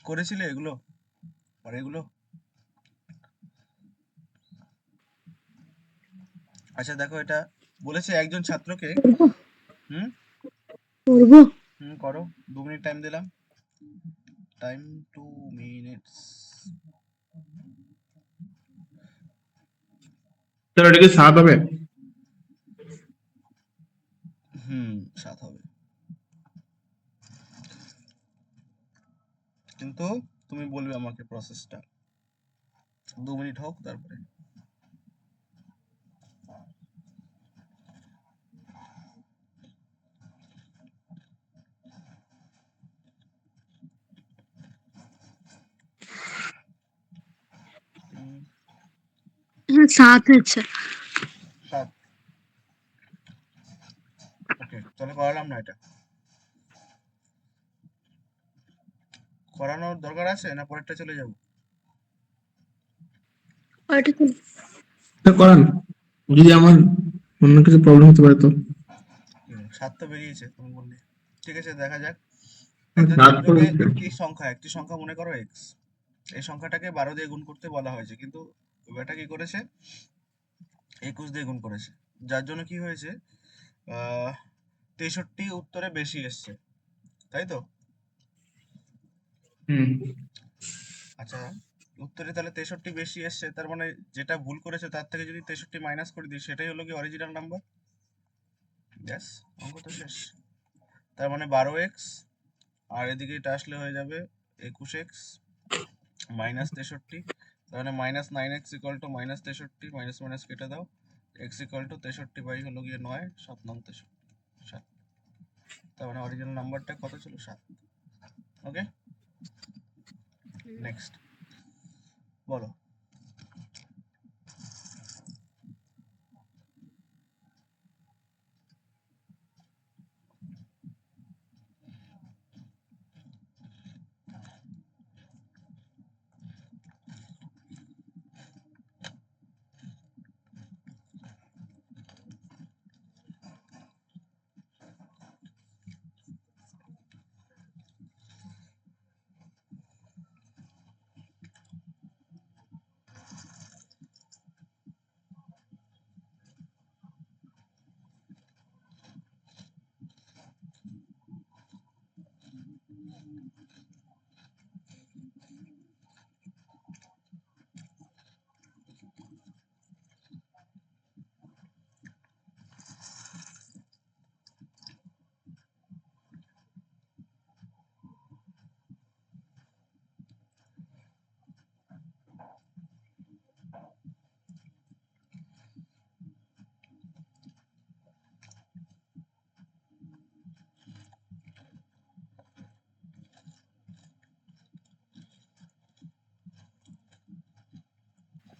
করেছিলে এগুলো পরে এগুলো? আচ্ছা দেখো, এটা বলেছে একজন ছাত্রকে। হুম করবো। হুম করো। 2 মিনিট টাইম দিলাম। Time 2 minutes. চলো এটা কি 7 হবে? হুম 7 হবে, কিন্তু তুমি বলবে আমাকে প্রসেসটা। 2 মিনিট হোক তারপরে। হুম, 7 হচ্ছে। 7। ওকে, তাহলে করালাম না এটা। করানোর দরকার আছে না পরেরটা চলে যাব? ওইটা তো এটা করান, যদি আমার অন্য কিছু প্রবলেম হতে পারে তো। 7 তো বেরিয়েছে তুমি বললে। ঠিক আছে, দেখা যাক। হ্যাঁ, একজন 7 তো ছাত্রকে হচ্ছে। একটি সংখ্যা মনে করো এক্স। এই সংখ্যাটাকে 12 দিয়ে গুণ করতে বলা হয়েছে, কিন্তু এটা কি করেছে? 21 দিয়ে গুণ করেছে। যার জন্য কি হয়েছে, 63 উত্তরে বেশি এসছে, তাই তো? হুম। আচ্ছা, উত্তরে তাহলে 63 বেশি এসছে, তার মানে যেটা ভুল করেছে তার থেকে যদি 63 মাইনাস করে দিই, সেটাই হলো কি অরিজিনাল নাম্বার। ব্যাস, অঙ্ক তো শেষ। তার মানে 12x, আর এদিকে এটা আসলে হয়ে যাবে 21x মাইনাস 63। তার মানে -9x equal to -63, minus minus কেটে দাও। x ইকুয়াল টু 63 বাই হলো গিয়ে 9, 7 9 63, 7। তার মানে অরিজিনাল নাম্বারটা কত ছিল? 7। ওকে, নেক্সট বলো।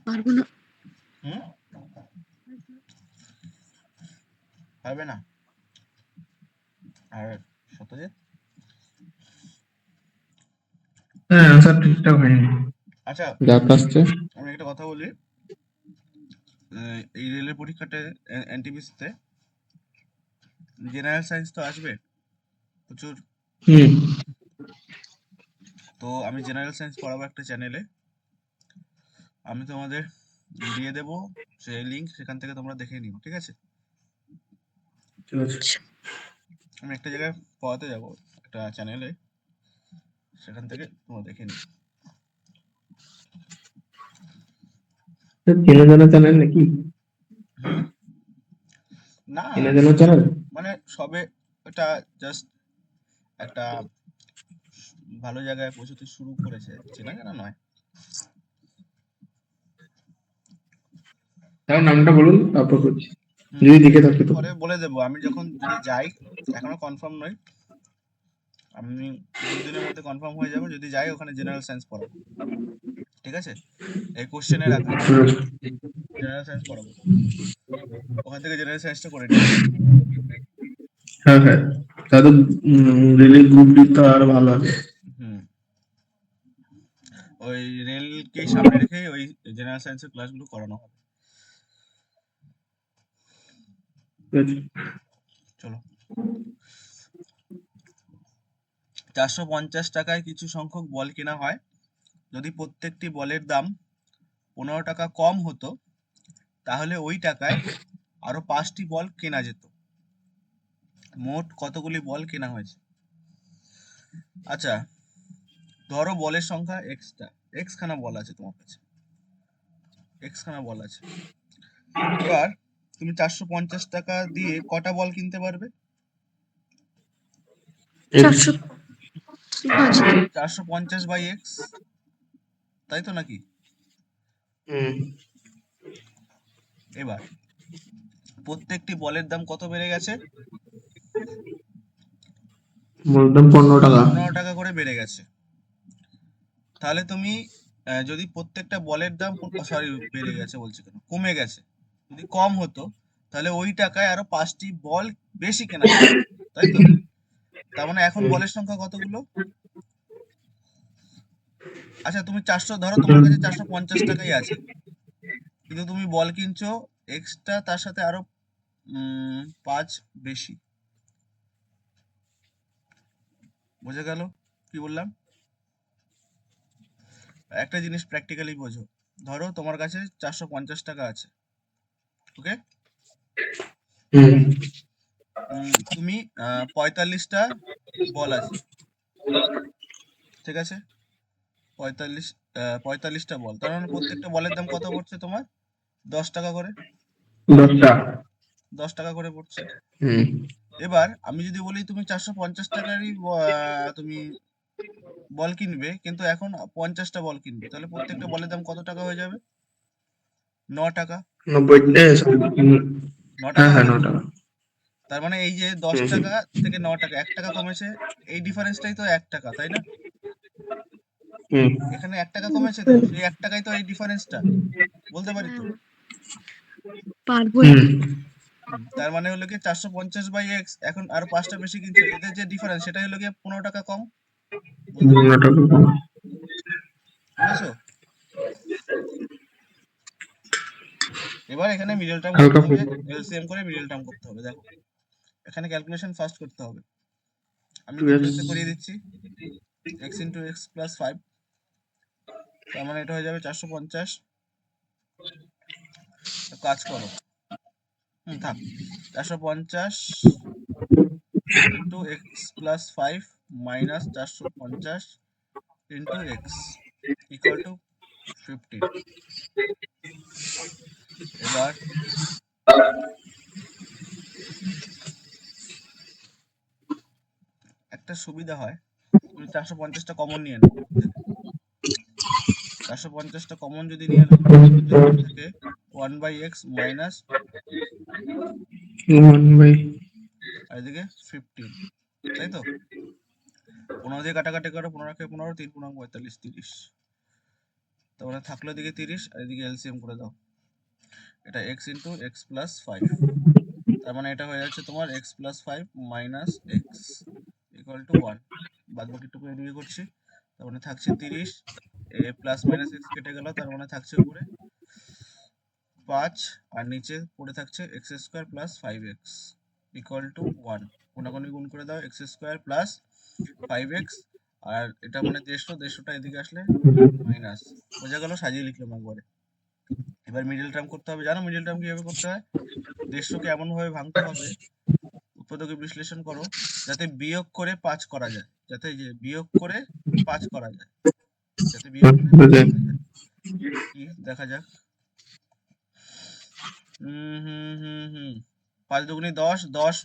পারবো না। হুম পারবে না? আর সত্যজিৎ? হ্যাঁ, আনসার ঠিকঠাক হয়নি আচ্ছা, যা আসছে। আমি একটা কথা বলি। এই রেলের পরীক্ষাতে এনটিপিসিতে জেনারেল সায়েন্স তো আসবে প্রচুর। হুম। তো আমি জেনারেল সায়েন্স পড়াবো একটা চ্যানেলে। আমি তোমাদের দিয়ে দেবো সেই লিঙ্ক, সেখান থেকে তোমরা দেখে নিও, ঠিক আছে? ঠিক আছে। আমি একটা জায়গায় পড়াতে যাবো, একটা চ্যানেলে, সেখান থেকে তোমরা দেখে নিও। চেনা জানা চ্যানেল নাকি? হুম না, চেনা জানা চ্যানেল? মানে সবে এটা জাস্ট একটা ভালো জায়গায় পৌঁছতে শুরু করেছে, চেনা জানা নয়। তার নামটা বলুন, তারপর করছি, হুম যদি ঠিক দেখে আছে, থাকি তো। পরে বলে দেবো আমি যখন যদি যাই। এখনো কনফার্ম নয়, আমি 2 দিনের মধ্যে কনফার্ম হয়ে যাবে। যদি যাই ওখানে জেনারেল সায়েন্স পড়াবো, ঠিক আছে? এই কোশ্চেনের আকারে ঠিক আছে। জেনারেল সায়েন্স পড়াবো, ওখান থেকে জেনারেল সায়েন্সটা করে নিও। হ্যাঁ হ্যাঁ, তাহলে রিলি গ্রুপ ডি তো আরো ভালো হবে। হুম ওই রেলকেই সামনে রেখে ওই জেনারেল সায়েন্সের ক্লাসগুলো করানো হবে। ঠিক আছে। চলো, 450 টাকায় কিছু সংখ্যক বল কেনা হয়। যদি প্রত্যেকটি বলের দাম 15 টাকা কম হতো তাহলে ওই টাকায় আরো 5টি বল কেনা যেত। মোট কতগুলি বল কেনা হয়েছে? আচ্ছা, ধরো বলের সংখ্যা এক্সটা, এক্স খানা বল আছে তোমার কাছে, এক্স খানা বল আছে। এবার তুমি 450 টাকা দিয়ে কটা বল কিনতে পারবে? 400 আচ্ছা 450 বাই এক্স, তাই তো নাকি? এবার প্রত্যেকটি বলের দাম কত বেড়ে গেছে? বলতাম 15 টাকা। 15 টাকা করে বেড়ে গেছে। তাহলে তুমি যদি প্রত্যেকটা বলের দাম, সরি বেড়ে গেছে বলছি কেন, কমে গেছে, যদি কম হতো তাহলে ওই টাকায় আরো 5টি বল বেশি কেনা যেত, তাই তো? তার মানে এখন বলের সংখ্যা কতগুলো? আচ্ছা তুমি 400, ধরো তোমার কাছে 450 টাকাই আছে, কিন্তু তুমি বল কিনছো এক্সট্রা, তার সাথে আরো 5 বেশি। বোঝা গেল কি বললাম? একটা জিনিস প্র্যাকটিক্যালি বোঝো। ধরো তোমার কাছে 450 টাকা আছে, ওকে? তুমি 45টা বল আছে, ঠিক আছে? 45টা বল, তার মানে প্রত্যেকটা বলের দাম কত পড়ছে তোমার? 10 টাকা করে, 10টা। 10 টাকা করে পড়ছে। এবার আমি যদি বলি তুমি 450 টাকারই তুমি বল কিনবে, কিন্তু এখন 50টা বল কিনবে, তাহলে প্রত্যেকটা বলের দাম কত টাকা হয়ে যাবে? 9 টাকা। 90, 9 টাকা হ্যাঁ হলো 9 তো? টাকা। তার মানে এই যে 10 টাকা থেকে 9 টাকা, 1 টাকা কমেছে, এই ডিফারেন্সটাই তো 1 টাকা, তাই না? এখানে 1 টাকা কমেছে, তো সেই 1 টাকাই তো এই ডিফারেন্সটা, বলতে পারি তো? পারবো তার মানে হলো কি 450 বাই এক্স এখন আরো 5টা বেশি কিনছে, এদের যে ডিফারেন্স সেটা হলো কি 15 টাকা কম। বলতে পারছো? বুঝেছো? এবার এখানে মিডল টার্ম করতে হালকা হবে, এলসিএম করে মিডল টার্ম করতে হবে। দেখো এখানে ক্যালকুলেশন ফার্স্ট করতে হবে, আমি 2x। ডিফারেন্সে করিয়ে দিচ্ছি। x ইন্টু এক্স প্লাস 5, তার মানে এটা হয়ে যাবে 450। কাজ করো, থাক, 450 into x plus 5 minus 450 into x equal two 15। এবার একটা সুবিধা হয়, তুমি 450টা কমন নিয়ে নাও, 450টা কমন যদি নিয়ে নাও তাহলে থাকে 1 বাই এক্স মাইনাস 1 বাই, আর এদিকে 15, তাই তো? 15 দিয়ে কাটাকাটি করো, 15 কে 15, 3 পূর্ণাঙ্গ 45, 30। তার মানে থাকলো এদিকে 30 আর এদিকে এলসিএম করে দাও, এটা x ইন্টু এক্স প্লাস 5, তার মানে এটা হয়ে যাচ্ছে তোমার x plus 5 minus x equal two 1। বাদ বাকিটুকু এদিকে করছি, তার মানে থাকছে 30, এ প্লাস মাইনাস এক্স কেটে গেল, তার মানে থাকছে উপরে 5 আর নিচে পড়ে থাকছে x square plus 5x equal to 1। কোনাকুনি গুণ করে দাও, এক্স স্কোয়ার প্লাস 5x, আর এটা মানে 150টা এদিকে আসলে মাইনাস। বোঝা গেল? সাজিয়ে লিখলাম একবারে। এবার মিডল টার্ম করতে হবে, জানো মিডল টার্ম কিভাবে করতে হয়? 150কে এমন ভাবে ভাঙতে হবে, উৎপাদকে বিশ্লেষণ করো, যাতে বিয়োগ করে 5 করা যায়, যাতে যে বিয়োগ করে 5 করা যায়, যাতে বিয়োগ করে 5 করা যায়। কি দেখা যাক। হুম 5 দুগুনি 10, 10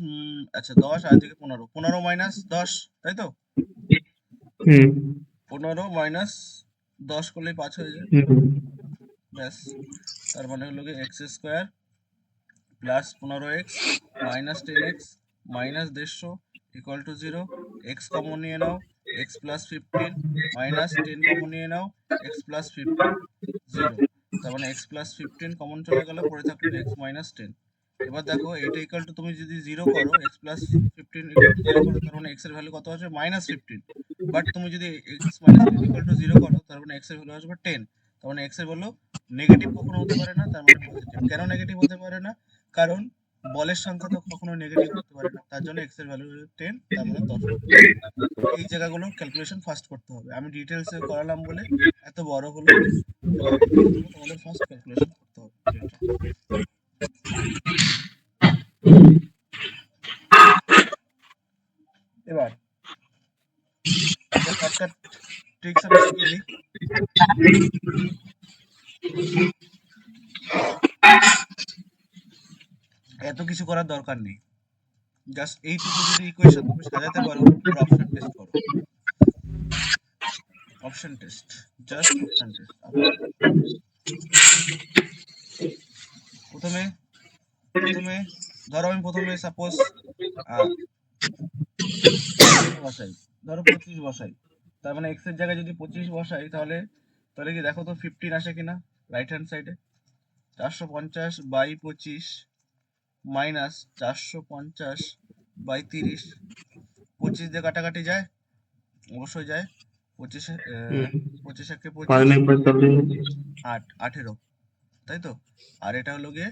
আচ্ছা 10 আর এদিকে 15, 15 মাইনাস 10, তাই তো? 15 মাইনাস 10 করলেই 5 হয়ে যায়, ব্যাস। তার মানে হলো কি x square plus 15x minus 10x minus 150 equal to 0। X common নিয়ে নাও, এক্স প্লাস 15 মাইনাস 10 কমন নিয়ে নাও, এক্স প্লাস 15 0। তার মানে এক্স প্লাস 15 কমন চলে গেল, পড়ে থাকলো এক্স মাইনাস 10। এবার দেখো এটা ইকুয়াল টু, তুমি যদি 0 করো, এক্স প্লাস 15 ইকুয়াল টু 0 করো, তার মানে এক্স এর ভ্যালু কত আসবে? মাইনাস 15। বাট তুমি যদি এক্স মাইনাস 10 ইকুয়াল টু 0 করো, তার মানে এক্স এর ভ্যালু আসবে 10। তার মানে এক্স এর ভ্যালু নেগেটিভ কখনো হতে পারে না, তার মানে পজিটিভ। কেন নেগেটিভ হতে পারে না? কারণ বলের সংখ্যা তো কখনো নেগেটিভ হতে পারে না, তার জন্য এক্স এর ভ্যালু 10, তার মানে 10। এই জায়গাগুলো ক্যালকুলেশন ফার্স্ট করতে হবে, আমি ডিটেলসে করালাম বলে এত বড় হলো। এবার এইগুলো তোমাদের ফার্স্ট ক্যালকুলেশন করতে হবে যেটা। এবার একটা শর্টকাট ট্রিক্স আমি শিখিয়ে দিই। এত কিছু করার দরকার নেই, জাস্ট এইটুকু যদি ইকুয়েশন তুমি সাজাতে পারো, এবার অপশন টেস্ট করো। Option test, just option test. প্রথমে প্রথমে ধরো আমি প্রথমে সাপোজ বসাই, ধরো 25 বসাই, তার মানে এক্স এর জায়গায় যদি 25 বসাই, তাহলে তাহলে কি দেখো তো 15 আসে কিনা রাইট হ্যান্ড সাইডে। 450/25 মাইনাস 450/30, 25 দিয়ে কাটাকাটি যায়, অবশ্যই যায়। 25 25 একে 25, 8 18, তাই তো। আর এটা হলো গিয়ে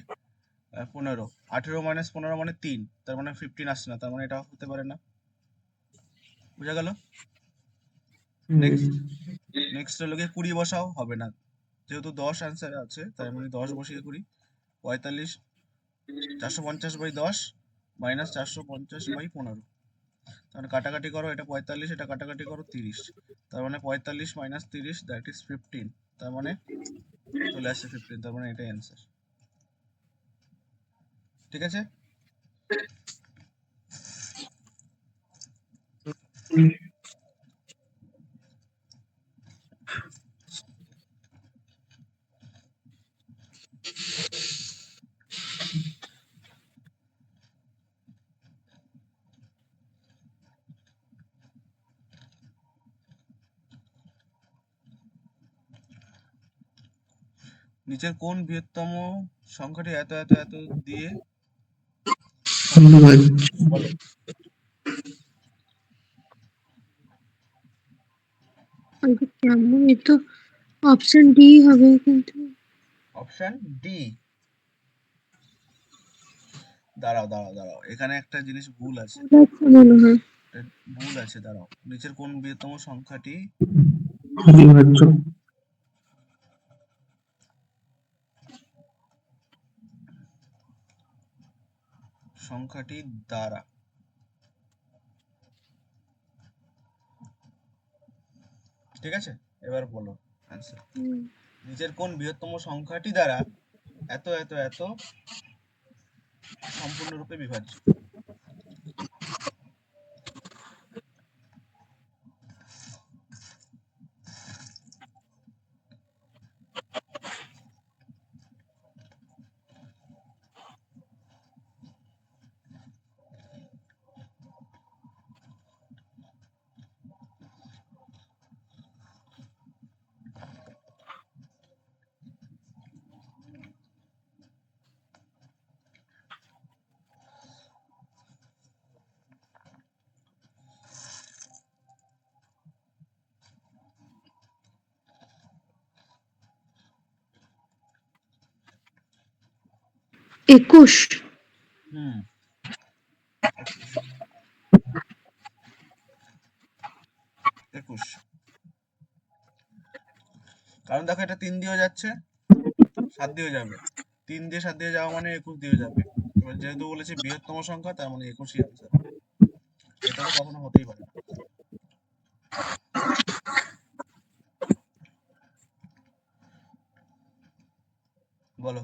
15, 18 মাইনাস 15 মানে 3, তার মানে 15 আসছে না, তার মানে এটা হতে পারে না। বুঝা গেল? নেক্সট হলো গিয়ে 20 বসাও, হবে না, যেহেতু 10 অ্যান্সার আছে, তাই মানে 10 বসিয়ে 20, 45, 450/10 মাইনাস 450/15, তাহলে কাটাকাটি করো, এটা 45, এটা কাটাকাটি করো 30, তার মানে 45 মাইনাস 30, দ্যাট ইজ 15, তার মানে চলে আসছে 15, তার মানে এটাই অ্যান্সার। ঠিক আছে? নিচের কোন বৃহত্তম সংখ্যাটি এত এত এত দিয়ে বলো। কেমন, এ তো অপশন ডি হবে, কিন্তু অপশন ডি। দাঁড়াও দাঁড়াও দাঁড়াও, এখানে একটা জিনিস ভুল আছে, মনে হয় ভুল আছে, দাঁড়াও। নিচের কোন বৃহত্তম সংখ্যাটি অবিভাজ্য। সংখ্যাটি দ্বারা, ঠিক আছে, এবার বলো অ্যান্সার। নিচের কোন বৃহত্তম সংখ্যাটি দ্বারা এত এত এত সম্পূর্ণরূপে বিভাজ্য? একুশ। হুম, 21। কারণ দেখো এটা 3 দিয়েও যাচ্ছে, 7 দিয়েও যাবে, 3 দিয়ে 7 দিয়ে যাওয়া মানে 21 দিয়ে যাবে। এবার যেহেতু বলেছে বৃহত্তম সংখ্যা, তার মানে 21ই আনসার। এটা তো কখনো হতেই পারে না। বলো।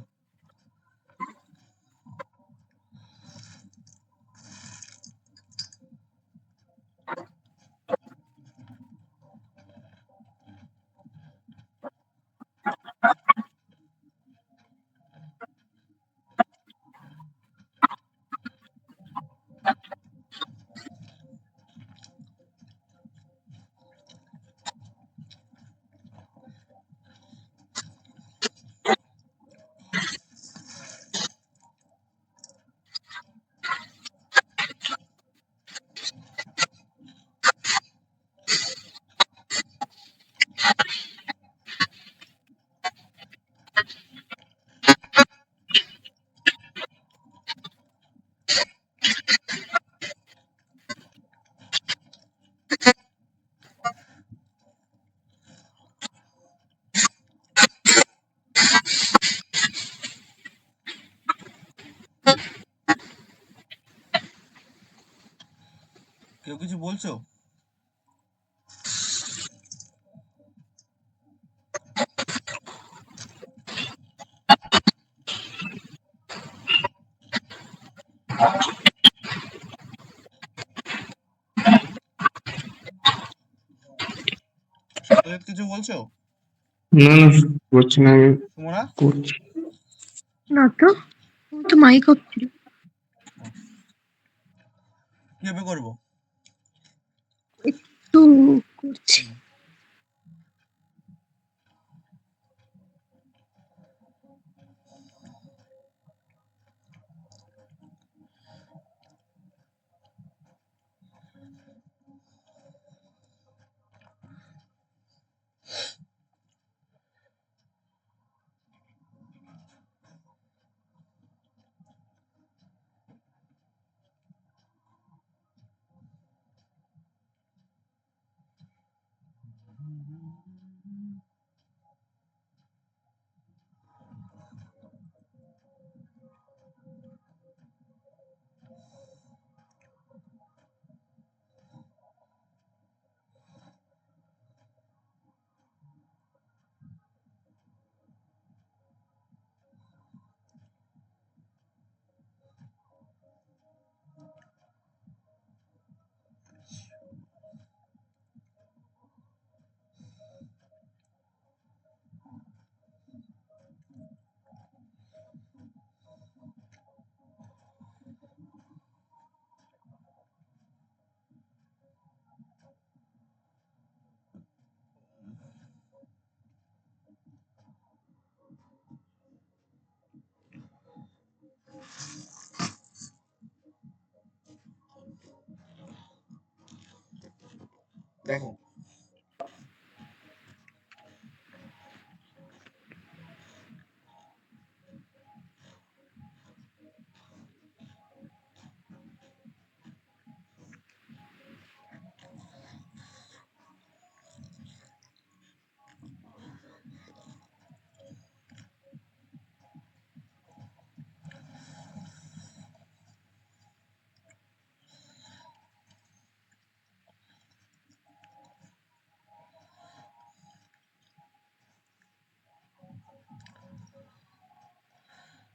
বলছো? সত্যজিৎ কিছু বলছো? না না, করছি না আমি, সুমনা? করছি। না তো, ও তো মাইক অফ ছিল। কিভাবে করবো? একটু করছি। দেখো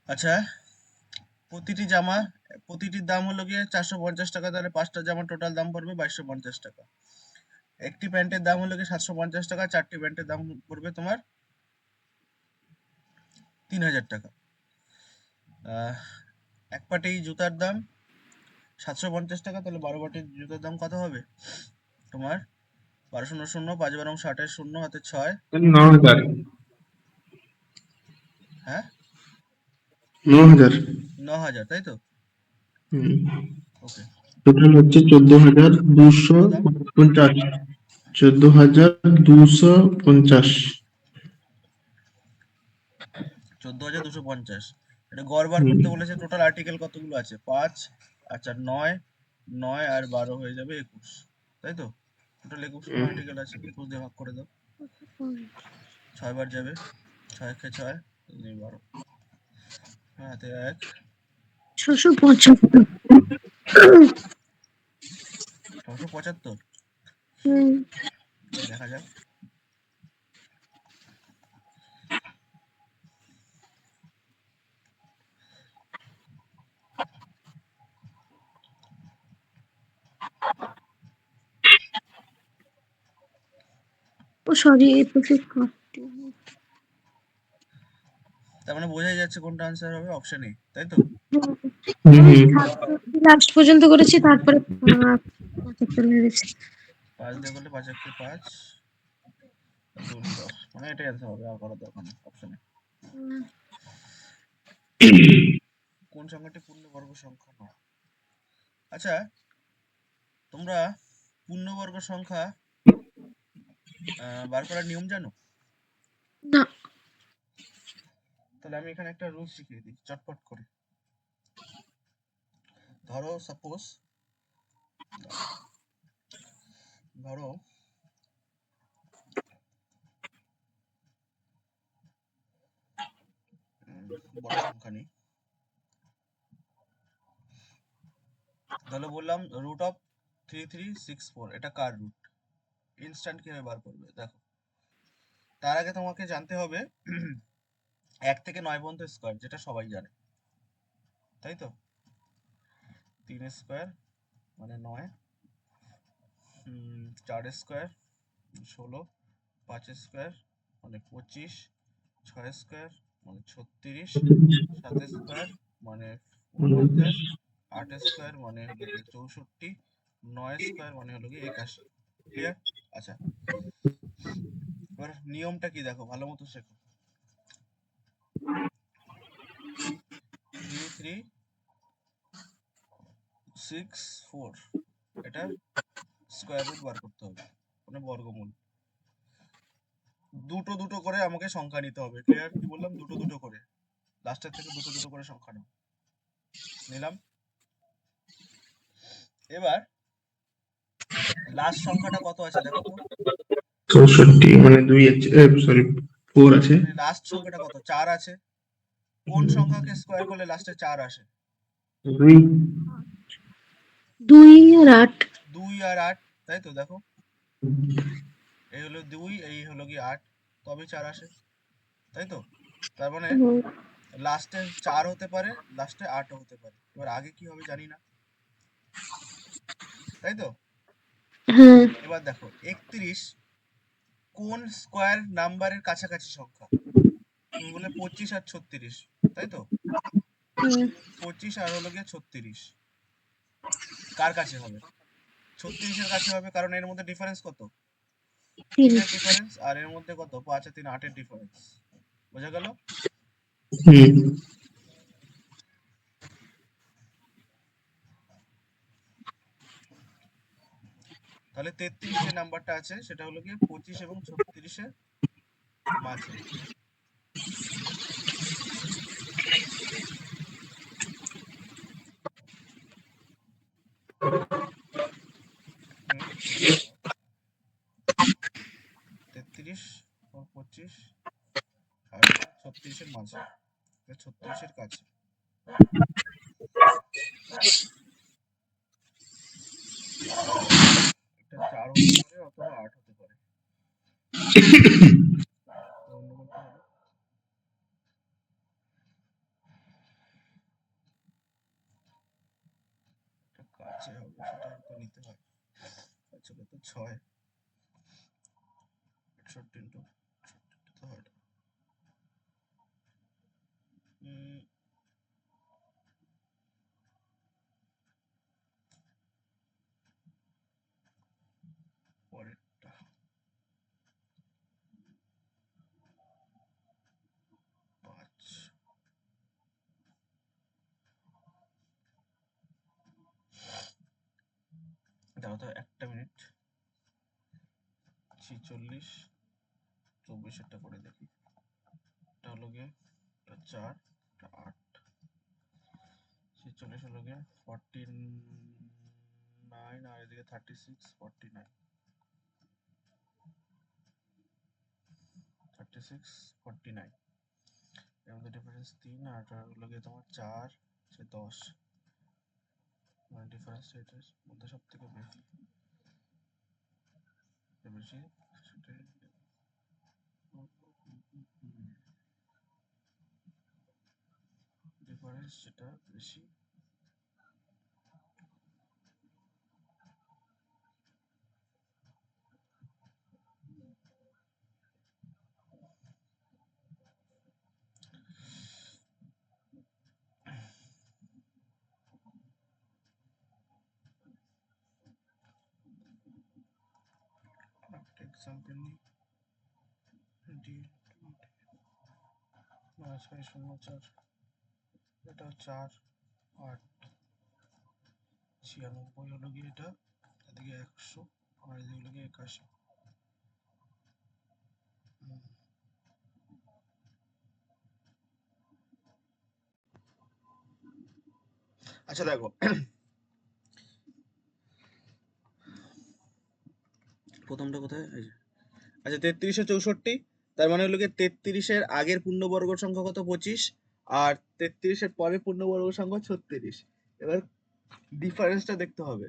আচ্ছা, প্রতিটির দাম হলো গিয়ে 450 টাকা, তাহলে 5টা জামা টোটাল দাম পড়বে 2250 টাকা। একটি প্যান্টের দাম হলো গিয়ে 750 টাকা, 4টি প্যান্টের দাম পড়বে তোমার 3000 টাকা। এক পাটি জুতার দাম 750 টাকা, তাহলে 12 পাটির জুতার দাম কত হবে তোমার? 12 শূন্য 0, 5 12 60, শূন্য হাতে 6। 9,000। হ্যাঁ, 9,000। 9000, তাই তো? হুম। ওকে, টোটাল হচ্ছে 14,250। কত দাম? 14,250। 14,250। এটা গড় বার হুম। করতে বলেছে। টোটাল আর্টিকেল কতগুলো আছে? 5, আচ্ছা 9, 9 আর 12 হয়ে যাবে 21, তাই তো? টোটাল 21 আর্টিকেল আছে, 21 দিয়ে ভাগ করে দাও। 6 বার যাবে, 6 কে 6, 12, হাতে 1, 675। 675। হুম। দেখা যাক। ও সরি, এই পাশে কাটতে। তার মানে বোঝাই যাচ্ছে কোনটা আনসার হবে, অপশন এ, তাই তো? হুম হুম। লাস্ট পর্যন্ত করেছি, তারপরে 75 মেরেছি। 5 দিয়ে করলে 5 1 5, 2 10, মানে এটাই আনসার হবে, আর করার দরকার নেই অপশনে। কোন সংখ্যাটি পূর্ণবর্গ সংখ্যা নয়? আচ্ছা, তোমরা পূর্ণবর্গ সংখ্যা বার করার নিয়ম জানো? না। তাহলে আমি এখানে একটা রুলস শিখিয়ে দিই চটপট করে। ধরো সাপোজ, ধরো বড় সংখ্যা নেই, তাহলে বললাম √3 3364 এটা কার রুট? ইনস্ট্যান্ট কিভাবে বার করবে দেখো। তার আগে তোমাকে জানতে হবে 1 থেকে 9 পর্যন্ত স্কোয়ার, যেটা সবাই জানে, তাই তো? 3 স্কোয়ার মানে 9, 4 স্কোয়ার 16, 5 স্কোয়ার মানে 25, 6 স্কোয়ার মানে 36, 7 স্কোয়ার মানে 49, 8 স্কোয়ার মানে হলো গিয়ে 64, 9 স্কোয়ার মানে হলো গিয়ে 81। ক্লিয়ার? আচ্ছা, এবার নিয়মটা কি দেখো, ভালো মতো শেখো। 3364 এটা স্কোয়ার রুট বার করতে হবে, মানে বর্গমূল। দুটো দুটো করে আমাকে সংখ্যা নিতে হবে। ক্লিয়ার? কি বললাম? দুটো দুটো করে, লাস্টের থেকে দুটো দুটো করে সংখ্যা নাও। নিলাম। এবার লাস্ট সংখ্যাটা কত আছে দেখো তো। 64 মানে 2 আছে, সরি 4 আছে। মানে লাস্ট সংখ্যাটা কত? 4 আছে। কোন সংখ্যাকে স্কোয়ার করলে লাস্টে 4 আসে? 2 2 আর 8। 2 আর 8, তাই তো? দেখো, এই হলো 2, এই হলো কি 8, তবে 4 আসে, তাই তো? তার মানে লাস্টে 4 হতে পারে, লাস্টে 8ও হতে পারে। এবার আগে কি হবে জানি না, তাই তো? হ্যাঁ, এবার দেখো 31 কোন স্কোয়ার নাম্বারের কাছাকাছি সংখ্যা? তুমি বলে 25 আর 36, তাই তো? 25 আর হলো গিয়ে 36 কার কাছে হবে? 36 এর কাছে হবে, কারণ এর মধ্যে ডিফারেন্স কত? 3 এর ডিফারেন্স, আর এর মধ্যে কত? 5 আর 3 8 এর ডিফারেন্স। বোঝা গেল? হুম তাহলে 33 যে নাম্বারটা আছে সেটা হলো গিয়ে 25 এবং 36 এর মাঝে। হুম, 33 ও 25 আর 36 এর মাঝে, 36 এর কাছে। এটা 4 হতে পারে অথবা 8 হতে পারে। অন্য কোনটা হবে? এটা কাছে হবে, সেটা তো নিতে হয়। কাছে কত? 6, 68 ইন্টু 68 তো হয় না। পরেরটা 5। দাও তো একটা মিনিট। 46, 24 করে দেখি। এটা হলো গিয়ে 4, 8, 46 হলো গিয়ে 49, আর এদিকে 36, 49, 36, 49, এর মধ্যে ডিফারেন্স 3, আর এটা হলো গিয়ে তোমার 4, 10, মানে ডিফারেন্স এটার মধ্যে সব থেকে বেশি সেটাই ডিফারেন্স, সেটা বেশি। একটা এক্সাম্পল নিই। 604, এটা 4, 8, 96 হলো গিয়ে এটা, এদিকে 100, আর এদিকে হলো গিয়ে 81। আচ্ছা দেখো, প্রথমটা কোথায়? এই যে। আচ্ছা 33 64, তার মানে হলো গিয়ে 33 এর আগের পূর্ণবর্গ সংখ্যা কত? 25, আর 33 এর পরে পূর্ণবর্গ সংখ্যা 36। এবার ডিফারেন্সটা দেখতে হবে।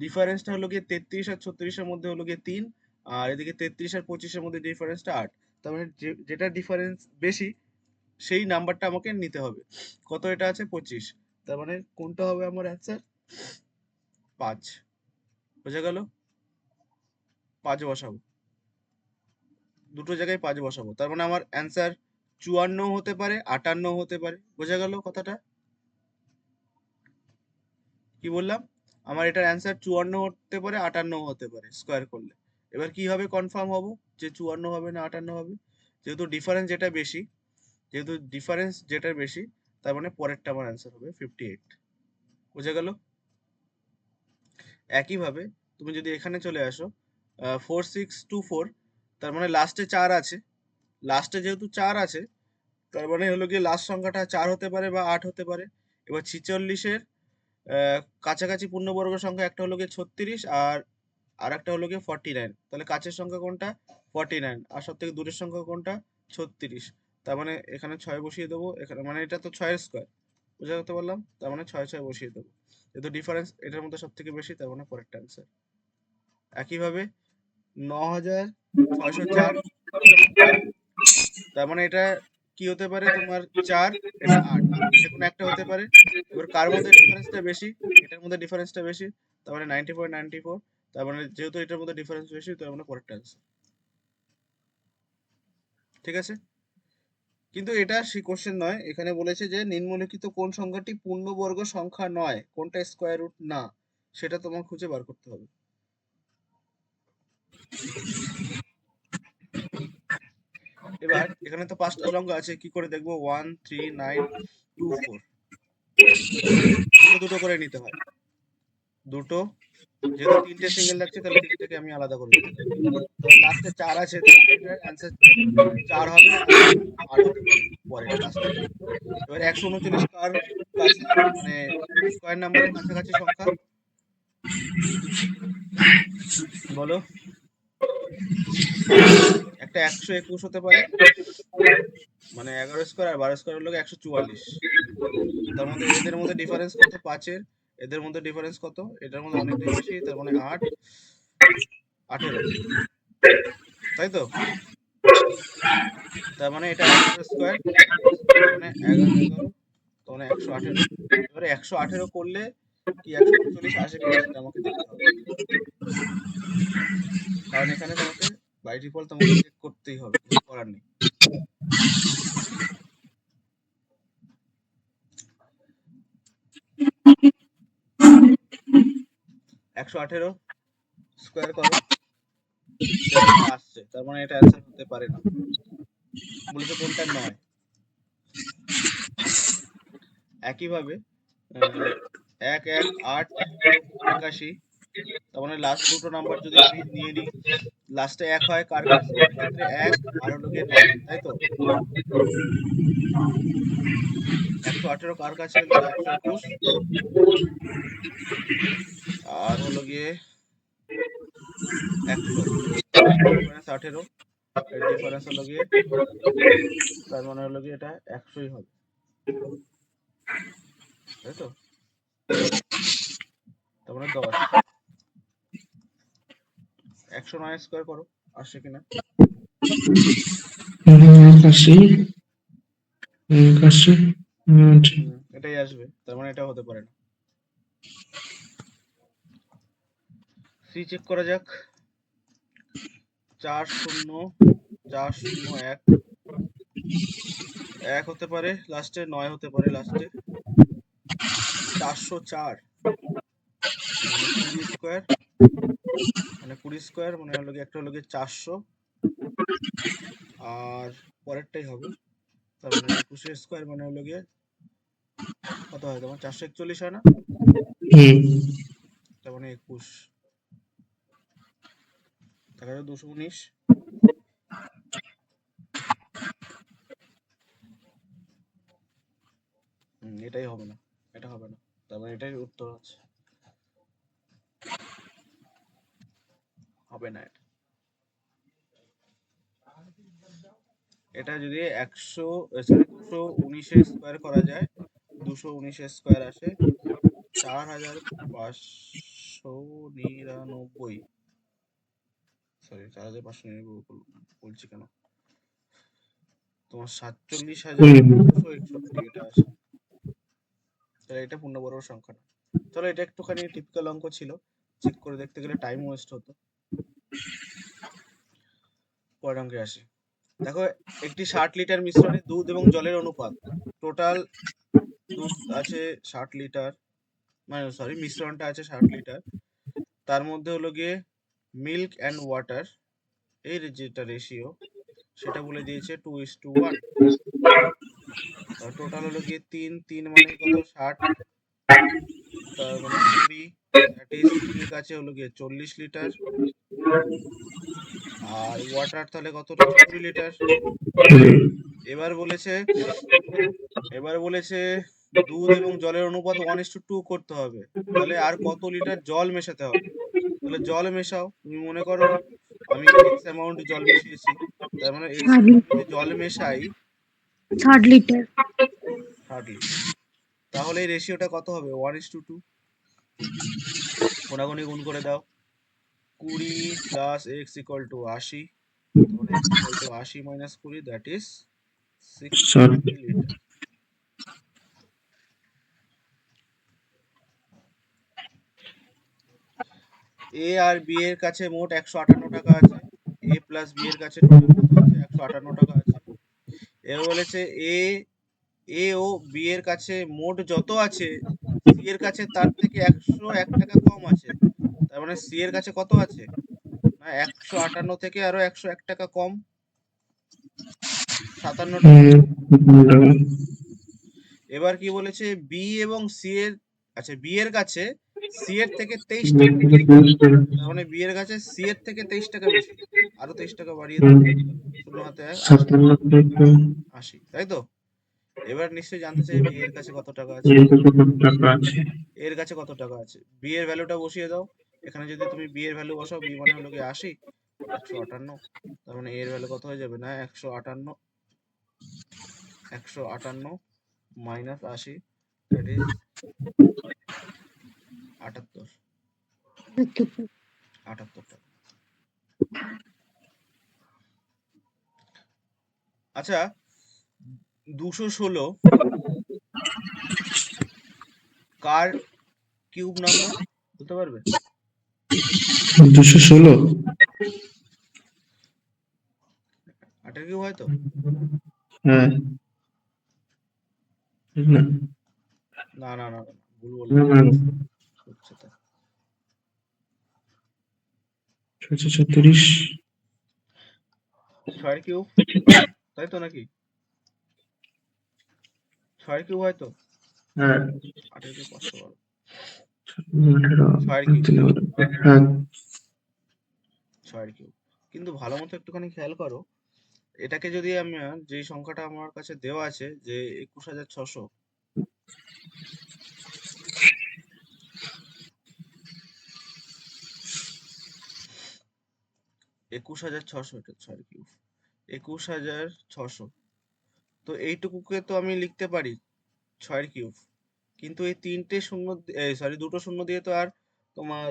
ডিফারেন্সটা হলো গিয়ে 33 আর 36 এর মধ্যে হলো গিয়ে 3, আর এদিকে 33 আর 25 এর মধ্যে ডিফারেন্সটা 8। তার মানে যেটা ডিফারেন্স বেশি সেই নাম্বারটা আমাকে নিতে হবে। কত এটা আছে? 25। তার মানে কোনটা হবে আমার অ্যান্সার? 5। বোঝা গেল? 5 বসাবো, দুটো জায়গায় 5 বসাবো। তার মানে আমার অ্যান্সার 54 হতে পারে, 58 হতে পারে। বোঝা গেল কথাটা? কি বললাম? আমার এটার অ্যান্সার 54 হতে পারে, 58 হতে পারে স্কোয়ার করলে। এবার কি হবে কনফার্ম হবো যে 54 হবে না 58 হবে? যেহেতু ডিফারেন্স যেটা বেশি, তার মানে পরেরটা আমার অ্যান্সার হবে 58। বোঝা গেল? একইভাবে তুমি যদি এখানে চলে আসো 4624, তার মানে লাস্টে 4 আছে। লাস্টে যেহেতু 4 আছে, তার মানে হলো গিয়ে লাস্ট সংখ্যাটা 4 হতে পারে বা 8 হতে পারে। এবার 46-এর কাছাকাছি পূর্ণবর্গ সংখ্যা একটা হলো গিয়ে 36, আর একটা হলো গিয়ে 49। তাহলে কাছের সংখ্যা কোনটা? 49। আর সব থেকে দূরের সংখ্যা কোনটা? 36। তার মানে এখানে 6 বসিয়ে দেবো। এখানে মানে এটা তো 6 এর স্কোয়ার, বুঝাতে পারলাম? তার মানে 6 6 বসিয়ে দেবো। যেহেতু ডিফারেন্স এটার মধ্যে সব থেকে বেশি, তার মানে পরেরটা অ্যান্সার। একইভাবে 9604, তার মানে এটা কি হতে পারে তোমার? 4, এটা 8, যে কোনো একটা হতে পারে। এবার কার মধ্যে ডিফারেন্সটা বেশি? এটার মধ্যে ডিফারেন্সটা বেশি, তার মানে 9494। তার মানে যেহেতু এটার মধ্যে ডিফারেন্স বেশি, তার মানে পরেরটা অ্যান্সার। ঠিক আছে? কিন্তু এটা সেই কোশ্চেন নয়। এখানে বলেছে যে নিম্নলিখিত কোন সংখ্যাটি পূর্ণবর্গ সংখ্যা নয়, কোনটা স্কোয়ার রুট না, সেটা তোমার খুঁজে বার করতে হবে। এবার এখানে তো 5টা সংখ্যা আছে, কি করে দেখবো? 1 3 9 2 4, দুটো দুটো করে নিতে হয়। দুটো, যেহেতু 3টে সিঙ্গেল লাগছে, তাহলে 3টেকে আমি আলাদা করে নিতে পারি। তাহলে লাস্টে 4 আছে, তাহলে এটার অ্যান্সার 4 হবে, আর 8 হতে পারে পরে লাস্টে। এবার 139 কার কাছে, মানে স্কোয়ার নাম্বারের কাছাকাছি সংখ্যা বলো? একটা 121 হতে পারে, মানে 11 স্কোয়ার আর 12 স্কোয়ার হলো 144। তার মধ্যে এদের মধ্যে ডিফারেন্স কত? 5-এর। এদের মধ্যে ডিফারেন্স কত? এটার মধ্যে অনেকটাই বেশি, তার মানে 8 18, তাই তো? তার মানে এটা 18 স্কোয়ার, মানে 11 11, তার মানে 118। এবারে 118 করলে কি 139 আসে কিনা সেটা আমাকে দেখতে হবে, কারণ এখানে তোমাকে বাই ডিফল্ট তোমাকে চেক করতেই হবে, কিছু করার নেই। একশো আঠেরো স্কোয়ার করো, দেখো এটা আসছে, তার মানে এটা অ্যান্সার হতে পারে না। বলেছে কোনটা নয়। একইভাবে 118 81, তার মানে লাস্ট দুটো নাম্বার যদি আমি নিয়ে নিই, লাস্টে 1 হয় কার কাছে? এক্ষেত্রে 1 আর হলো গিয়ে 9, তাই তো? 118 কার কাছে হলো? 121, আর হলো গিয়ে 100, ডিফারেন্স 18, এর ডিফারেন্স হলো গিয়ে, তার মানে হলো গিয়ে এটা 100ই হবে, তাই তো? তার মানে 10। 109 স্কোয়ার করো, আসছে কিনা? 81 81 এটাই আসবে, তার মানে এটা হতে পারে না। সি চেক করা যাক। 4041 1 হতে পারে লাস্টে, 9 হতে পারে লাস্টে। 404 মানে 20 স্কোয়ার, মানে 20 স্কোয়ার মানে হলো গিয়ে একটা হলো গিয়ে 400, আর পরেরটাই হবে, তার মানে 21 স্কোয়ার মানে হলো গিয়ে কত হয় তোমার? 441 হয় না? তার মানে 21, তাহলে 219। এটাই হবে না, এটা হবে না, তার মানে এটাই উত্তর আছে, হবে না এটা। এটা যদি 219 স্কোয়ার করা যায়, 219 স্কোয়ার আসে, 4599, সরি 4599 বলছি কেন, তোমার 47,261 এটা আছে। তাহলে এটা পূর্ণবর্গ সংখ্যা না। চলো এটা একটুখানি টিপিক্যাল অঙ্ক ছিল, চেক করে দেখতে গেলে টাইম ওয়েস্ট হতো। পরের অঙ্কে আসি। দেখো একটি 60 লিটার মিশ্রণে দুধ এবং জলের অনুপাত, টোটাল দুধ আছে 60 লিটার, মানে সরি মিশ্রণটা আছে 60 লিটার, তার মধ্যে হলো গিয়ে মিল্ক অ্যান্ড ওয়াটার এর যেটা রেশিও সেটা বলে দিয়েছে 2:1। টোটাল হলো গিয়ে 3 মানে কত 60, তার মানে 20, দ্যাট ইজ মিল্ক আছে হলো গিয়ে 40 লিটার, আর ওয়াটার তাহলে কতটা 20 লিটার। এবার বলেছে দুধ এবং জলের অনুপাত 1:2 করতে হবে, তাহলে আর কত লিটার জল মেশাতে হবে। তাহলে জল মেশাও, তুমি মনে করো আমি এক্স অ্যামাউন্ট জল মিশিয়েছি, তার মানে এক্স যদি জল মেশাই 60 লিটার 60 লিটার, তাহলে এই রেশিওটা কত হবে 1:2। কোনাগুনি গুণ করে দাও, 20 প্লাস এক্স ইকুয়াল টু 80, তখন X equal to 80 minus 20, that is 60 litre. A আর বি এর কাছে মোট 158 টাকা আছে, এ প্লাস বি এর কাছে টোটাল কত আছে 158 টাকা আছে। এবার বলেছে এ ও বি এর কাছে মোট যত আছে সি এর কাছে তার থেকে 101 টাকা কম আছে, তার মানে সি এর কাছে কত আছে না 158 থেকে আরো 101 টাকা কম, 57 টাকা। এবার কি বলেছে বি এবং সি এর, আচ্ছা বি এর কাছে সি এর থেকে 23 টাকা বেশি, তার মানে বি এর কাছে সি এর থেকে 23 টাকা বেশি, আরো 23 টাকা বাড়িয়ে দাও, 0 হাতে 80, তাই তো। এবার নিশ্চয়ই জানতে চাইবে এর কাছে কত টাকা আছে, এর কাছে কত টাকা আছে, বি এর ভ্যালুটা বসিয়ে দাও। এখানে যদি তুমি বি এর ভ্যালু বসাও, বি মানে হলো কি 80, 158, তার মানে এর ভ্যালু কত হয়ে যাবে না 158 মাইনাস 80, দ্যাট ইজ 78 টাকা। আচ্ছা 216 কার কিউব নাম্বার বলতে পারবে? 216 8 এর কিউব হয় তো? হ্যাঁ না না না না না, ভুল বললাম, হচ্ছে তা 36 6 কিউব, তাই তো নাকি 6 কিউব হয় তো? হ্যাঁ 8 এর কিউব 512, 18 6 কিউব, হ্যাঁ 6 কিউব। কিন্তু ভালো মতো একটুখানি খেয়াল করো, এটাকে যদি আমি যে সংখ্যাটা আমার কাছে দেওয়া আছে যে 21,600, এটা 6 কিউব 21,600, তো এইটুকুকে তো আমি লিখতে পারি 6 কিউব, কিন্তু এই তিনটে শূন্য সরি দুটো শূন্য দিয়ে তো আর তোমার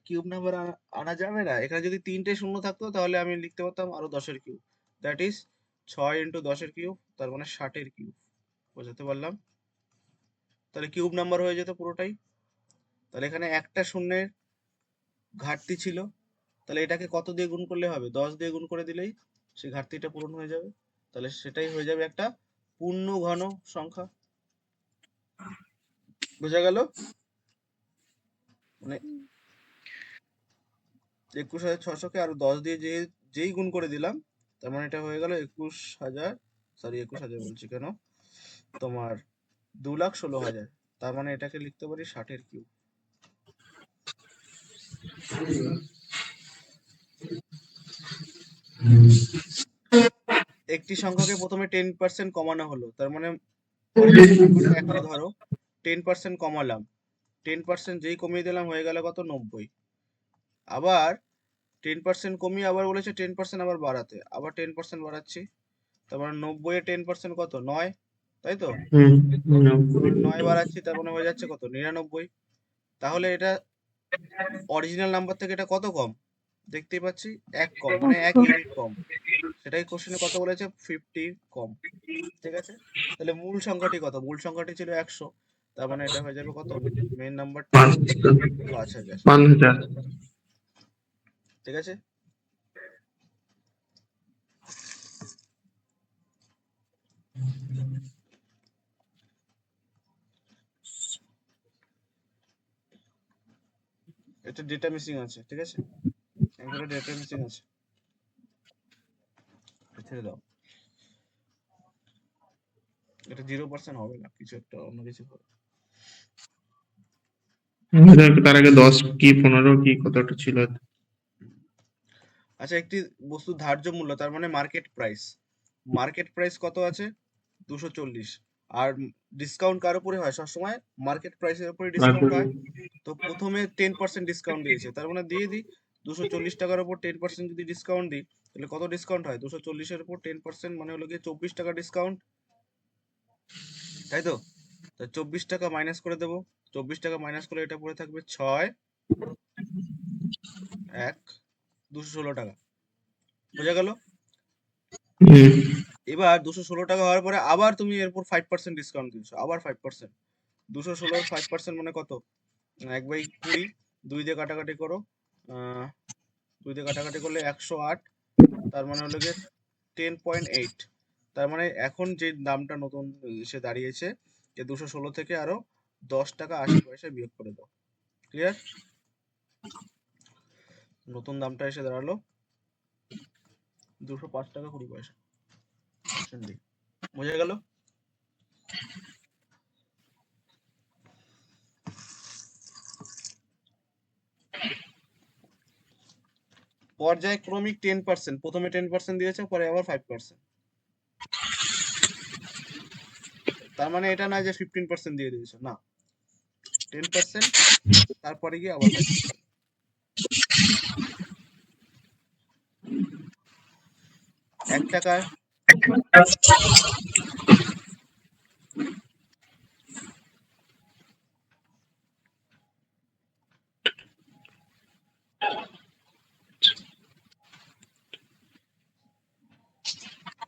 কিউব নাম্বার আনা যাবে না। এখানে যদি তিনটে শূন্য থাকতো তাহলে আমি লিখতে পারতাম আরো 10-এর কিউব, দ্যাট ইজ 6 ইন্টু 10-এর কিউব, তার মানে 60-এর কিউব। বোঝাতে পারলাম? তাহলে কিউব নাম্বার হয়ে যেত পুরোটাই। তাহলে এখানে একটা শূন্যের ঘাটতি ছিল, তাহলে এটাকে কত দিয়ে গুণ করলে হবে 10 দিয়ে গুণ করে দিলেই সেই ঘাটতিটা পূরণ হয়ে যাবে, তাহলে সেটাই হয়ে যাবে একটা পূর্ণ ঘন সংখ্যা। বোঝা গেল? মানে 21,600-কে আরো 10 দিয়ে যেই গুণ করে দিলাম, তার মানে এটা হয়ে গেল 21,000 বলছি কেন, তোমার 2,16,000, তার মানে এটাকে লিখতে পারি 60-এর কিউব। একটি সংখ্যাকে প্রথমে 10% কমানো হলো, তার মানে সংখ্যাটা 100 ধরো, 10% কমালাম, 10% যেই কমিয়ে দিলাম হয়ে গেল কত 90, আবার 10% কমিয়ে আবার বলেছে 10% আবার বাড়াতে, আবার 10% বাড়াচ্ছি, তার মানে 90 এ 10% কত 9, তাই তো? 9 বাড়াচ্ছি, তার মানে হয়ে যাচ্ছে কত 99, তাহলে এটা অরিজিনাল নাম্বার থেকে এটা কত কম? দেখতেই পাচ্ছি 1 কম, মানে 1 ইউনিট কম। সেটাই কোশ্চেনে কত বলেছে? 50 কম। ঠিক আছে, তাহলে মূল সংখ্যাটি কত? মূল সংখ্যাটি ছিল 100, তার মানে এটা হয়ে যাবে কত? মেইন নাম্বারটা 5000। 5000। ঠিক আছে, এটা ডেটা মিসিং আছে। ঠিক আছে, এগুলো ডেটা মিসিং আছে, ছেড়ে দাও। এটা 0% হবে না, কিছু একটা অন্য কিছু হবে। তার আগে 10 কি 15 কি কতটা ছিল। আচ্ছা, একটি বস্তুর ধার্য মূল্য, তার মানে মার্কেট প্রাইস। মার্কেট প্রাইস কত আছে? 240। আর ডিসকাউন্ট কার উপরে হয়? সবসময় মার্কেট প্রাইসের উপরে ডিসকাউন্ট হয়। তো প্রথমে 10% ডিসকাউন্ট দিয়েছে, তার মানে দিয়ে দিই 240 টাকার উপর 10% যদি ডিসকাউন্ট দিই, তাহলে কত ডিসকাউন্ট হয়? 240-এর উপর 10% মানে হলো গিয়ে 24 টাকা ডিসকাউন্ট, তাই তো? তা 24 টাকা মাইনাস করে দেবো। 24 টাকা মাইনাস করলে এটা পড়ে থাকবে 6 1 216 টাকা। বোঝা গেল? হুম। এবার 216 টাকা হওয়ার পরে আবার তুমি এরপর 5% ডিসকাউন্ট দিচ্ছ, আবার 5%। 216-এর 5% মানে কত? 1/20, 2 দিয়ে কাটাকাটি করো, 2 দিয়ে কাটাকাটি করলে 108, তার মানে হলো গিয়ে 10.8। তার মানে এখন যে দামটা নতুন এসে দাঁড়িয়েছে, যে 216 থেকে আরো 10 টাকা 80 পয়সা বিয়োগ করে দাও। ক্লিয়ার? নতুন দামটা এসে দাঁড়ালো 205 টাকা 20 পয়সা। Option D. বোঝা গেল? পর্যায়ক্রমিক 10%, প্রথমে 10% দিয়েছে, পরে আবার 5%। তার মানে এটা না যে 15% দিয়ে দিয়েছে, না, 10%, তারপরে গিয়ে আবার 5%। 1 টাকার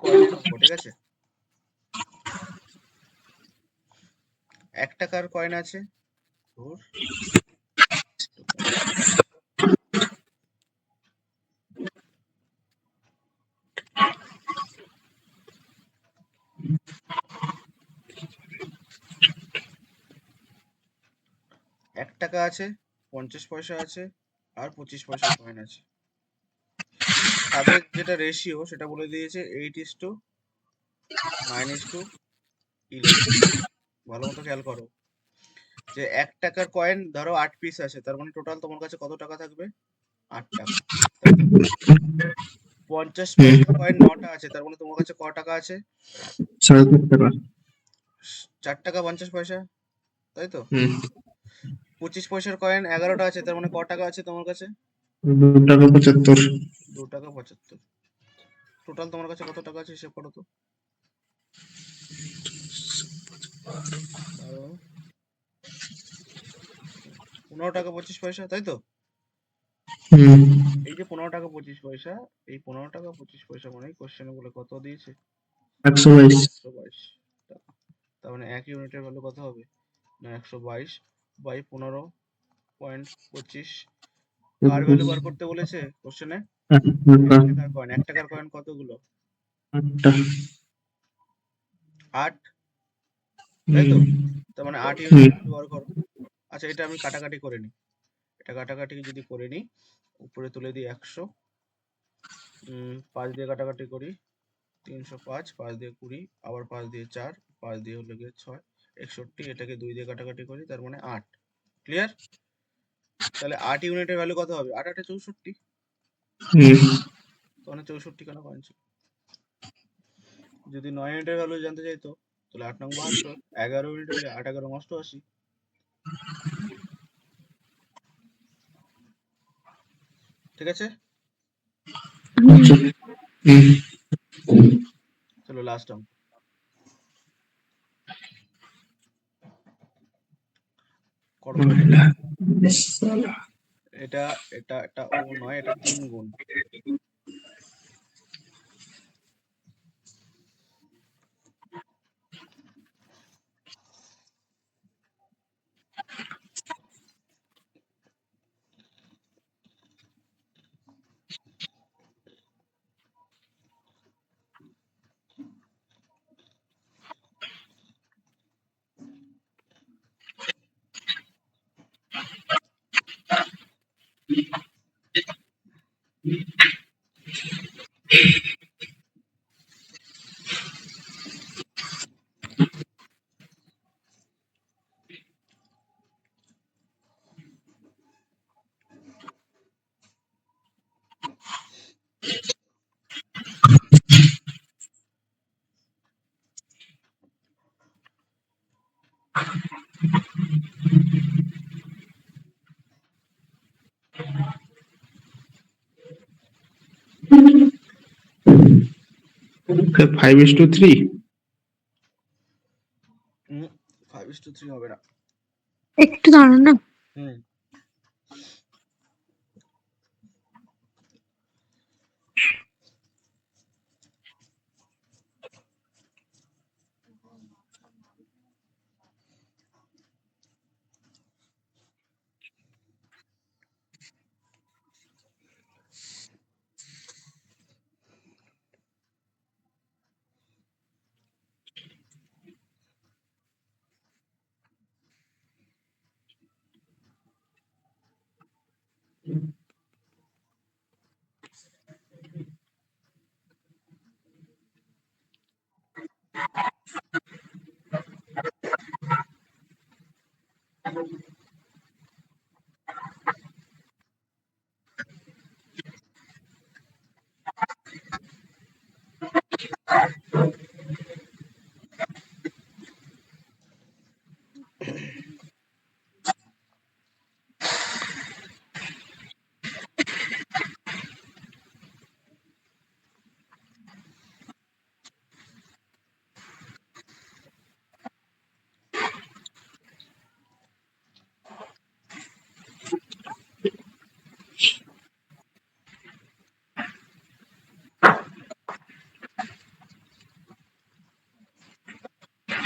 কয়েনের অঙ্ক। ঠিক আছে, 1 টাকার কয়েন আছে, ধুর, 1 টাকা আছে, 50 পয়সা আছে, আর 25 পয়সার কয়েন আছে। তাদের যেটা রেশিও সেটা বলে দিয়েছে 8:9:11। ভালো মতো খেয়াল করো, যে 1 টাকার কয়েন ধরো 8 পিস আছে, তার মানে টোটাল তোমার কাছে কত টাকা থাকবে? 8 টাকা, তাই তো? 50 হুম। পয়সার কয়েন 9টা আছে, তার মানে তোমার কাছে ক টাকা আছে? 4 টাকা। 4 টাকা 50 পয়সা, তাই তো? হুম। 25 পয়সার কয়েন 11টা আছে, তার মানে ক টাকা আছে তোমার কাছে? 2 টাকা 75। 2 টাকা 75। টোটাল তোমার কাছে কত টাকা আছে হিসেব করো তো। 15 টাকা 25 পয়সা, তাই তো? হুম। এই যে 15 টাকা 25 পয়সা, এই 15 টাকা 25 পয়সা মানে কোশ্চেনে বলে কত দিয়েছে? 122। 122 টাকা। তার মানে 1 ইউনিটের ভ্যালু কত হবে? না, 122 বাই 15.25। কার ভ্যালু বার করতে বলেছে কোশ্চেনে? 8 1 টাকা। টাকার কয়েন। 1 টাকার কয়েন কতগুলো? 8টা। 8, তাই তো? হুম। তার মানে 8 হুম। ইউনিটের ভ্যালু বার করো। আচ্ছা, এটা আমি কাটাকাটি করে নিই। এটা কাটাকাটি যদি করে নিই, উপরে তুলে দিই 100, 5 দিয়ে কাটাকাটি করি, 305, 5 দিয়ে 20, আবার 5 দিয়ে 4, 5 দিয়ে হলো গিয়ে 6, 61, এটাকে 2 দিয়ে কাটাকাটি করি, তার মানে 8। ক্লিয়ার? তাহলে 8 ইউনিটের ভ্যালু কত হবে? 8 8 64। হুম। তাহলে 64 কেন কয়েন ছিল? যদি 9 ইউনিটের ভ্যালু জানতে চাইতো, তাহলে 8 নং 72, 11 ইউনিট হলে 8 11 88। ঠিক আছে, আচ্ছা। হুম। চলো লাস্ট অঙ্ক। করো। এটা এটা এটা ও নয়, এটা 3 গুণ। Okay, 5:3. 5:3 হবে না। একটু দাঁড়ান না। হুম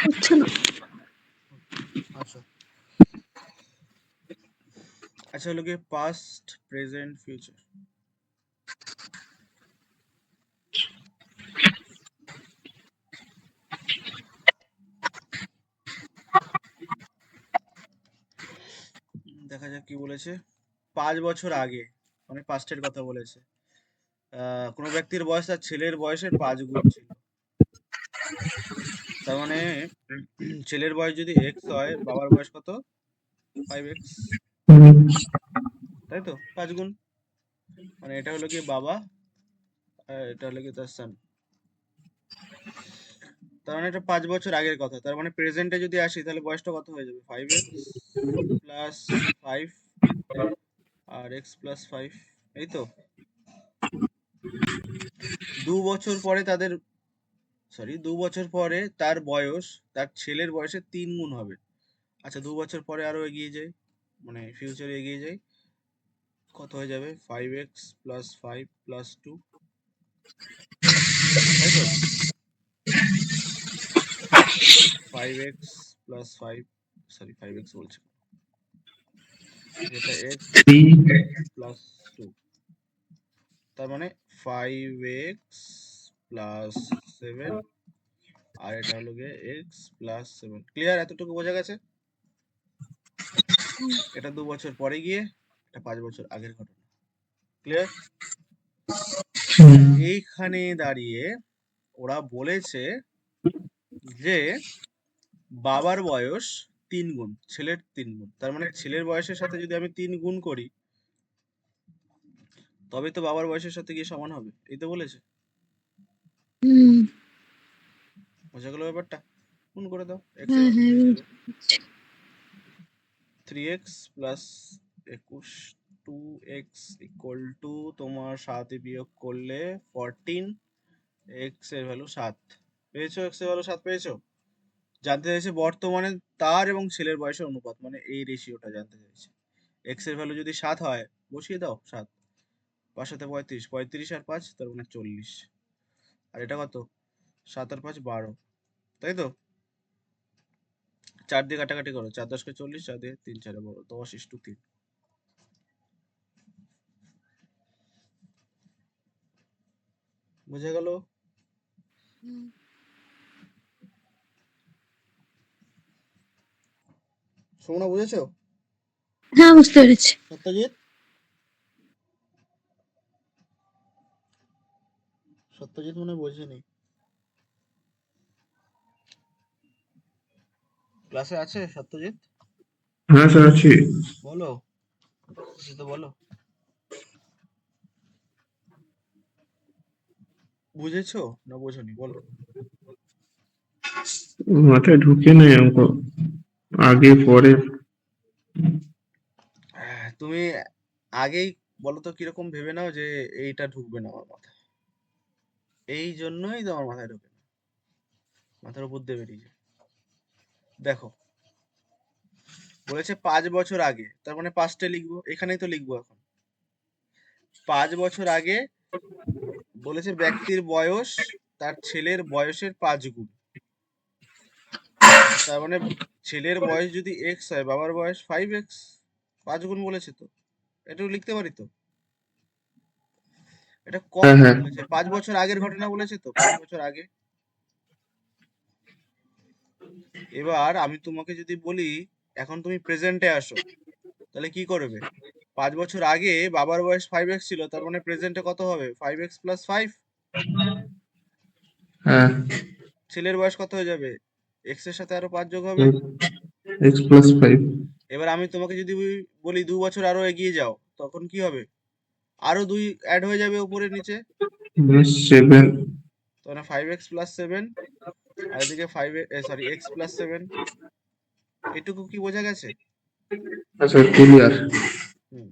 হচ্ছে না। আচ্ছা আচ্ছা হলো গিয়ে পাস্ট, প্রেজেন্ট, ফিউচার। দেখা যাক কি বলেছে। 5 বছর আগে, মানে পাস্টের কথা বলেছে। কোনো ব্যক্তির বয়স তার ছেলের বয়সের 5 গুণ ছিল। তার মানে ছেলের বয়স যদি এক্স হয়, বাবার বয়স কত? 5x, তাই তো? 5 গুণ। মানে এটা হলো কি বাবা, আর এটা হলো কি তার son। তার মানে এটা 5 বছর আগের কথা। তার মানে প্রেজেন্টে যদি আসি তাহলে বয়সটা কত হয়ে যাবে? 5x প্লাস 5 আর x প্লাস 5, এই তো। 2 বছর পরে তাদের, সরি 2 বছর পরে তার বয়স তার ছেলের বয়সের 3 গুণ হবে। আচ্ছা 2 বছর পরে আরো এগিয়ে যাই, মানে ফিউচারে এগিয়ে যাই, কত হয়ে যাবে? 5x প্লাস 5 প্লাস 2, তাই তো? 5x প্লাস 5, সরি 5x বলছি, যেটা x 3. প্লাস 2। তার মানে 5x প্লাস 7, আর এটা হলো গিয়ে x প্লাস 7। ক্লিয়ার? এতটুকু বোঝা গেছে? এটা 2 বছর পরে গিয়ে, এটা 5 বছর আগের ঘটনা। ক্লিয়ার? এইখানে দাঁড়িয়ে ওরা বলেছে যে বাবার বয়স 3 গুণ, ছেলের 3 গুণ। তার মানে ছেলের বয়সের সাথে যদি আমি 3 গুণ করি তবে তো বাবার বয়সের সাথে গিয়ে সমান হবে, এই তো বলেছে। হুম। বোঝা গেল ব্যাপারটা? গুণ করে দাও, x এর হ্যাঁ মান হ্যাঁ হয়ে যাবে বুঝছি। 3x plus 21, 2x equal to তোমার 7 বিয়োগ করলে 14, x এর ভ্যালু 7 পেয়েছো। x এর ভ্যালু 7 পেয়েছো? জানতে চাইছে বর্তমানে তার এবং ছেলের বয়সের অনুপাত, মানে এই রেশিওটা জানতে চাইছে। এক্স এর ভ্যালু যদি 7 হয়, বসিয়ে দাও 7, 5 সাথে 35, 35 আর 5 তার মানে 40, আর এটা কত, 7 আর 5 12, তাই তো? 4 দিয়ে কাটাকাটি করো, 4 10 কে 40, 4 দিয়ে 3 4 বড়, 10:3। বুঝে গেল? সুমনা বুঝেছো? হ্যাঁ, বুঝতে পেরেছি। সত্যজিৎ? সত্যজিৎ মনে হয় বোঝেনি। ক্লাসে আছে সত্যজিৎ? হ্যাঁ স্যার আছি। বলো, কিছু তো বলো। বুঝেছো না বোঝোনি, বলো। মাথায় ঢুকে নেই অঙ্ক, আগে পরে। তুমি আগেই বলো তো কিরকম ভেবে নাও যে এইটা ঢুকবে না আমার মাথায়, এই জন্যই তো আমার মাথায় ঢোকে না, মাথার উপর দিয়ে বেরিয়ে যায়। দেখো, বলেছে 5 বছর আগে, তার মানে পাস্টে লিখবো, এখানেই তো লিখবো এখন। 5 বছর আগে বলেছে ব্যক্তির বয়স তার ছেলের বয়সের 5 গুণ, তার মানে ছেলের বয়স যদি এক্স হয়, বাবার বয়স 5x, 5 গুণ বলেছে তো, এটাও লিখতে পারি তো। এটা হ্যাঁ কখন হ্যাঁ বলেছে? 5 বছর আগের ঘটনা বলেছে তো, 5 বছর আগে। এবার আমি তোমাকে যদি বলি এখন তুমি প্রেজেন্টে আসো, তাহলে কি করবে? 5 বছর আগে বাবার বয়স 5x ছিল, তার মানে প্রেজেন্টে কত হবে? 5x + 5। হ্যাঁ। ছেলের বয়স কত হয়ে যাবে? x এর সাথে আরো 5 যোগ হবে। x+5 এবার আমি তোমাকে যদি বলি 2 বছর আরো এগিয়ে যাও, তখন কি হবে? আরো 2 অ্যাড হয়ে যাবে উপরে নিচে, +7। তাহলে 5x + 7, আর এদিকে 5 সরি x + 7। এটুকু কি বোঝা গেছে? আচ্ছা ক্লিয়ার। হুম।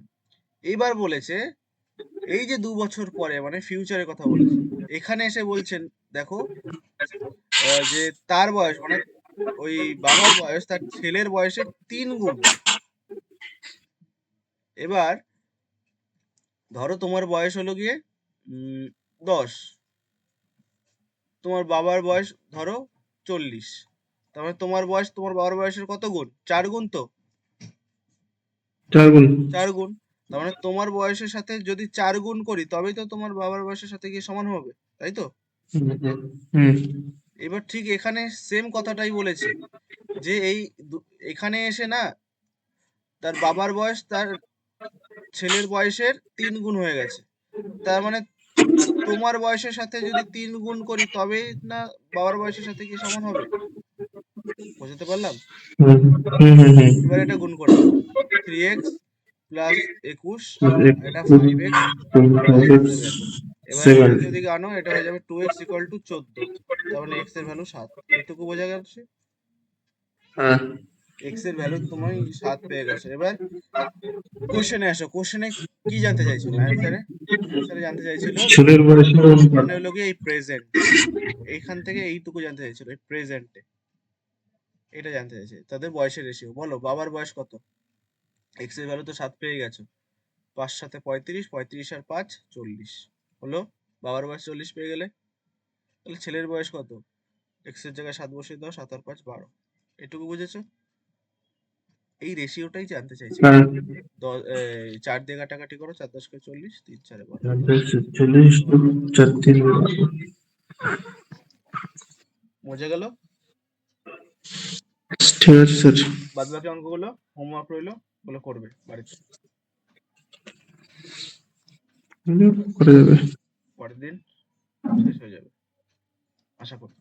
এইবার বলেছে এই যে 2 বছর পরে, মানে ফিউচারের কথা বলেছে, এখানে এসে বলছেন দেখো যে তার বয়স মানে ওই বাবার বয়স তার ছেলের বয়সের 3 গুণ। এবার ধরো তোমার বয়স হলো গিয়ে 10, তোমার বাবার বয়স ধরো 40, তার মানে তোমার বয়স তোমার বাবার বয়সের কত গুণ? 4 গুণ তো, 4 গুণ। 4 গুণ। তার মানে তোমার বয়সের সাথে যদি 4 গুণ করি তবেই তো তোমার বাবার বয়সের সাথে গিয়ে সমান হবে, তাই তো? হুম হুম, হুম। এবার ঠিক এখানে সেম কথাটাই বলেছে যে এখানে এসে না তার বাবার বয়স তার ছেলের বয়সের 3 গুণ হয়ে গেছে, তার মানে তোমার বয়সের সাথে যদি 3 গুণ করি তবেই না বাবার বয়সের সাথে কি সমান হবে। বুঝতে পারলাম? হুম হুম হুম হুম। এবার এটা গুণ করে দাও, 3x প্লাস 21, এটা 5x প্লাস 7। এবার 7। এটাকে ওদিকে আনো, এটা হয়ে যাবে 2x = 14, তার মানে x এর ভ্যালু 7। এটুকু বোঝা গেছে? হ্যাঁ। x এর ভ্যালু তুমি 7 পেয়ে গেছো। এবার কোশ্চেনে আসো, কোশ্চেনে কি জানতে চাইছিল? অ্যান্সারে জানতে চাইছিল ছেলের বয়সের অনুপাত। মানে হলো গিয়ে এই প্রেজেন্ট, এইখান থেকে এইটুকু জানতে চাইছিল, এই প্রেজেন্টে এটা জানতে চাইছে তাদের বয়সের রেশিও। বলো বাবার বয়স কত? এক্স এর ভ্যালু তো 7 পেয়ে গেছো, 5 সাথে 35, 35 আর 5 40 হলো, বাবার বয়স 40 পেয়ে গেলে। তাহলে ছেলের বয়স কত? এক্স এর জায়গায় 7 বসিয়ে দাও, 7 আর 5 12। এটুকু বুঝেছো? এই রেশিওটাই জানতে চাইছে। হ্যাঁ। 4 দিয়ে কাটাকাটি করো, 4 10 কে 40, 3 4 12, 40 4 3। বুঝে গেল? ঠিক আছে স্যার। বাদ বাকি অঙ্কগুলো হোমওয়ার্ক রইলো, গুলো করবে বাড়িতে করে যাবে। পরের দিন, শেষ হয়ে যাবে আশা করি।